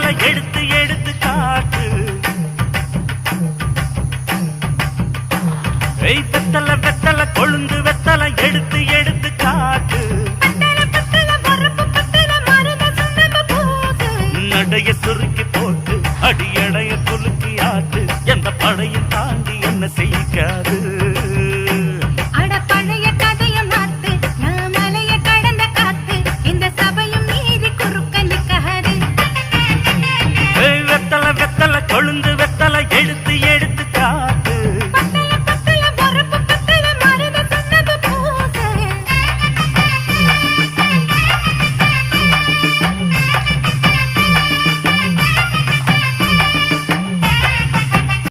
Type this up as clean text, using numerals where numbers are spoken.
வெத்தலை எடுத்து எடுத்து காட்டு. வெத்தலை வெத்தலை கொழுந்து வெத்தலை எடுத்து எடுத்து காட்டு. நடைய சுருக்கி போட்டு அடியடைய குலுக்கி ஆட்டு. எந்த படையும் தாண்டி என்ன செய்யாது.